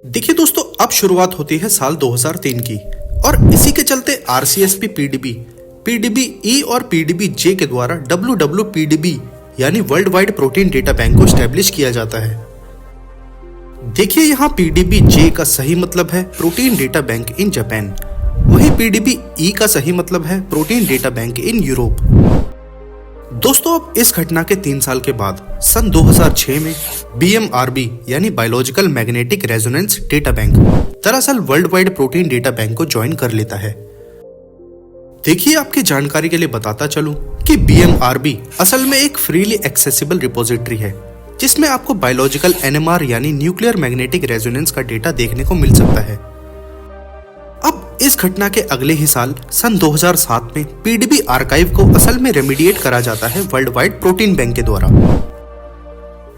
देखिए दोस्तों, अब शुरुआत होती है साल 2003 की और इसी के चलते आरसीएसपी पीडीबी, पीडीबी-ई और पीडीबी-जे के द्वारा WWPDB यानी world wide protein data bank को स्टैब्लिश किया जाता है। देखिए यहाँ पीडीबी-जे का सही मतलब है protein data bank in Japan, वहीं पीडीबी-ई का सही मतलब है protein data bank in Europe. दोस्तों, अब इस घटना के 3 साल के बाद सन 2006 में BMRB यानी biological magnetic resonance data bank दरअसल world wide protein data bank को ज्वाइन कर लेता है। देखिए, आपकी जानकारी के लिए बताता चलूं कि BMRB असल में एक फ्रीली एक्सेसिबल रिपोजिटरी है जिसमें आपको बायोलॉजिकल NMR यानी न्यूक्लियर मैग्नेटिक रेजोनेंस का डेटा देखने को मिल सकता है। अब इस घटना के अगले ही साल सन 2007 में पीडीबी आर्काइव को असल में रेमिडिएट करा जाता है वर्ल्ड वाइड प्रोटीन बैंक के द्वारा।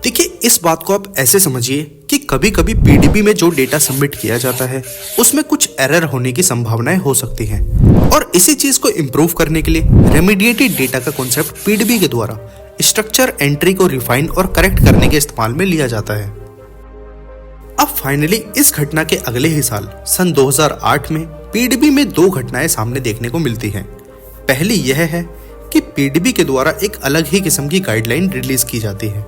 देखिए, इस बात को आप ऐसे समझिए कि कभी कभी पीडीबी में जो डेटा सबमिट किया जाता है उसमें कुछ एरर होने की संभावनाएं हो सकती हैं और इसी चीज को इम्प्रूव करने के लिए रेमिडिएटेड डेटा का कॉन्सेप्ट पीडीबी के द्वारा स्ट्रक्चर एंट्री को रिफाइन और करेक्ट करने के इस्तेमाल में लिया जाता है। अब फाइनली इस घटना के अगले ही साल सन 2008 में पीडीबी में 2 घटनाएं सामने देखने को मिलती हैं। पहली यह है कि पीडीबी के द्वारा एक अलग ही किस्म की गाइडलाइन रिलीज की जाती है।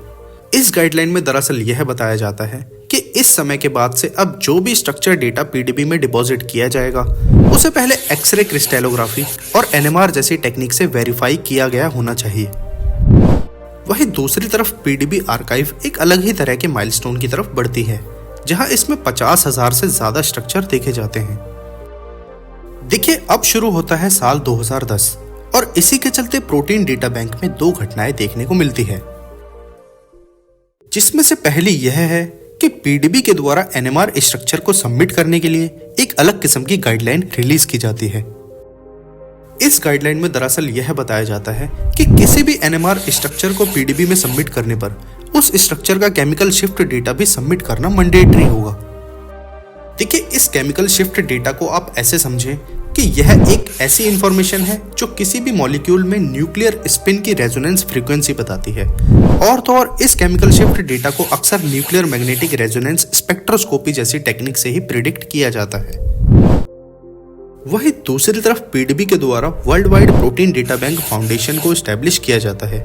इस गाइडलाइन में दरअसल यह बताया जाता है कि इस समय के बाद से अब जो भी स्ट्रक्चर डेटा पीडीबी में डिपॉजिट किया जाएगा उसे पहले एक्सरे क्रिस्टलोग्राफी और NMR जैसी टेक्निक से वेरीफाई किया गया होना चाहिए। वहीं दूसरी तरफ पीडीबी आर्काइव एक अलग ही तरह के माइलस्टोन की तरफ बढ़ती है जहां इसमें 50,000 से ज्यादा स्ट्रक्चर देखे जाते हैं। देखिए, अब शुरू होता है साल 2010 और इसी के चलते प्रोटीन डेटा बैंक में 2 घटनाएं देखने को मिलती है, जिसमें से पहली यह है कि पीडीबी के द्वारा NMR स्ट्रक्चर को सबमिट करने के लिए एक अलग किस्म की गाइडलाइन रिलीज की जाती है। इस गाइडलाइन में दरअसल यह बताया जाता है कि किसी भी NMR स्ट्रक्चर को पीडीबी में सबमिट करने पर उस स्ट्रक्चर का केमिकल शिफ्ट डेटा भी सबमिट करना मैंडेटरी होगा। देखिए, इस केमिकल शिफ्ट डेटा को आप ऐसे समझें कि यह एक ऐसी इंफॉर्मेशन है जो किसी भी मॉलिक्यूल में न्यूक्लियर स्पिन की रेजोनेंस फ्रीक्वेंसी बताती है। और तो और इस केमिकल शिफ्ट डेटा को अक्सर न्यूक्लियर मैग्नेटिक रेजोनेंस स्पेक्ट्रोस्कोपी जैसी टेक्निक से ही प्रिडिक्ट किया जाता है। वहीं दूसरी तरफ पीडीबी के द्वारा world wide protein data bank foundation को एस्टैब्लिश किया जाता है।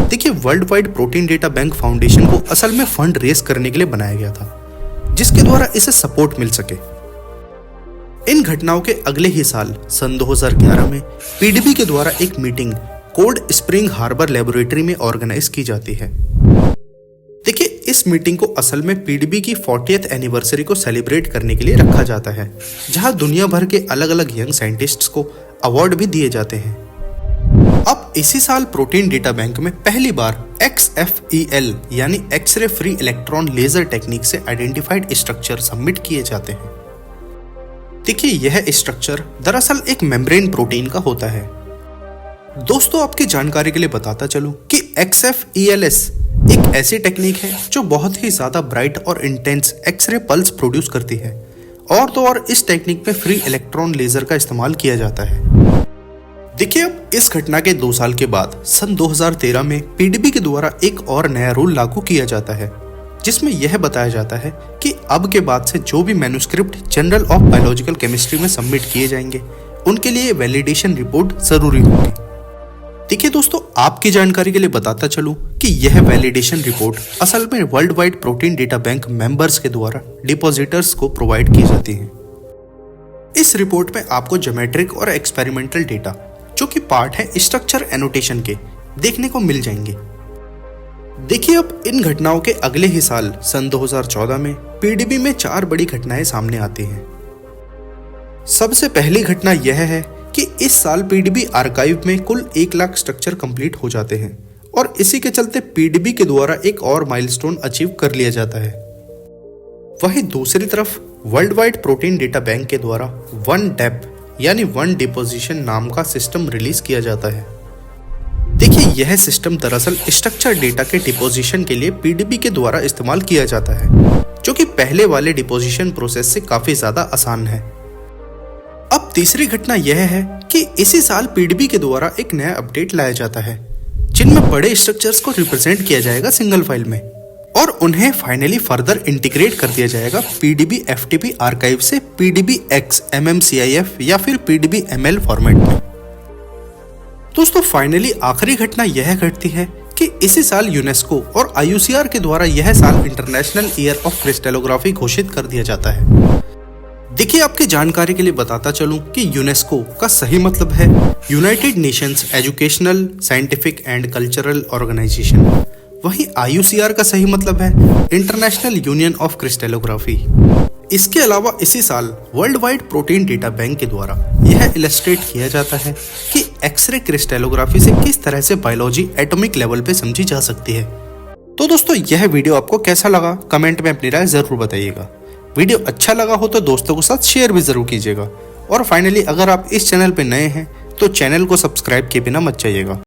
देखिए, world wide protein data bank foundation को असल में फंड रेज करने के लिए बनाया गया था जिसके द्वारा इसे सपोर्ट मिल सके। इन घटनाओं के अगले ही साल सन 2011 में पीडीबी के द्वारा एक meeting Cold Spring Harbor Laboratory में ऑर्गेनाइज की जाती है। देखिए, इस मीटिंग को असल में पीडीबी की 40th एनिवर्सरी को सेलिब्रेट करने के लिए रखा जाता है, जहां दुनिया भर के अलग अलग यंग साइंटिस्ट्स को अवार्ड भी दिए जाते हैं। अब इसी साल प्रोटीन डेटा बैंक में पहली बार XFEL यानी X ray free electron laser technique से आइडेंटिफाइड स्ट्रक्चर सबमिट किए जाते हैं। देखिए, यह स्ट्रक्चर दरअसल एक मेम्ब्रेन प्रोटीन का होता है। दोस्तों, आपकी जानकारी के लिए बताता चलूं कि XFELS एक ऐसी टेक्निक है जो बहुत ही ज्यादा ब्राइट और इंटेंस एक्सरे पल्स प्रोड्यूस करती है और तो और इस टेक्निक में फ्री इलेक्ट्रॉन लेजर का इस्तेमाल किया जाता है। देखिए, अब इस घटना के 2 साल के बाद सन 2013 में पीडीबी के द्वारा एक और नया रूल लागू किया जाता है जिसमें यह बताया जाता है कि अब के बाद से जो भी manuscript journal of biological chemistry में सबमिट किए जाएंगे उनके लिए वैलिडेशन रिपोर्ट जरूरी होगी। देखिए दोस्तों, आपकी जानकारी के लिए बताता चलूं कि यह वैलिडेशन रिपोर्ट असल में world wide protein data bank members के द्वारा डिपॉजिटर्स को प्रोवाइड की जाती है। इस रिपोर्ट में आपको ज्योमेट्रिक और एक्सपेरिमेंटल डेटा जो कि पार्ट है स्ट्रक्चर एनोटेशन के देखने को मिल जाएंगे। देखिए, अब इन घटनाओं के अगले ही साल सन 2014 में पीडीबी में 4 बड़ी घटनाएं सामने आती हैं। सबसे पहली घटना यह है कि इस साल पीडीबी आर्काइव में कुल 1 लाख स्ट्रक्चर कंप्लीट हो जाते हैं और इसी के चलते पीडीबी के द्वारा एक और माइलस्टोन अचीव कर लिया जाता है। वहीं दूसरी तरफ world wide protein data bank के द्वारा 1DEP यानी 1 डिपोजिशन नाम का सिस्टम रिलीज किया जाता है। देखिए, यह सिस्टम दरअसल स्ट्रक्चर डेटा के डिपोजिशन के लिए पीडीबी के द्वारा इस्तेमाल किया जाता है जो कि पहले वाले डिपोजिशन प्रोसेस से काफी ज्यादा आसान है। अब तीसरी घटना यह है कि इसी साल पीडीबी के द्वारा एक नया अपडेट लाया जाता है जिनमें बड़े स्ट्रक्चर्स को रिप्रेजेंट किया जाएगा सिंगल फाइल में और उन्हें फाइनली फर्दर इंटीग्रेट कर दिया जाएगा PDB FTP आर्काइव से PDB-X MMCIF या फिर PDB-ML फॉर्मेट में। दोस्तों फाइनली आखिरी घटना यह घटती है कि इसी साल यूनेस्को और IUCR के द्वारा यह साल इंटरनेशनल ईयर ऑफ क्रिस्टलोग्राफी घोषित कर दिया जाता है। देखिए, आपकी जानकारी के लिए बताता चलूं कि यूनेस्को का सही मतलब है United Nations Educational, Scientific and Cultural Organization. वहीं IUCR का सही मतलब है इंटरनेशनल यूनियन ऑफ क्रिस्टलोग्राफी। इसके अलावा इसी साल world wide protein data bank के द्वारा यह इलस्ट्रेट किया जाता है कि एक्सरे क्रिस्टलोग्राफी से किस तरह से बायोलॉजी एटॉमिक लेवल पे समझी जा सकती है। तो दोस्तों यह वीडियो आपको कैसा लगा, कमेंट में अपनी राय जरूर बताइएगा। वीडियो अच्छा लगा हो तो दोस्तों के साथ शेयर भी जरूर कीजिएगा। और फाइनली अगर आप इस चैनल पे नए हैं तो चैनल को सब्सक्राइब किए बिना मत जाइएगा।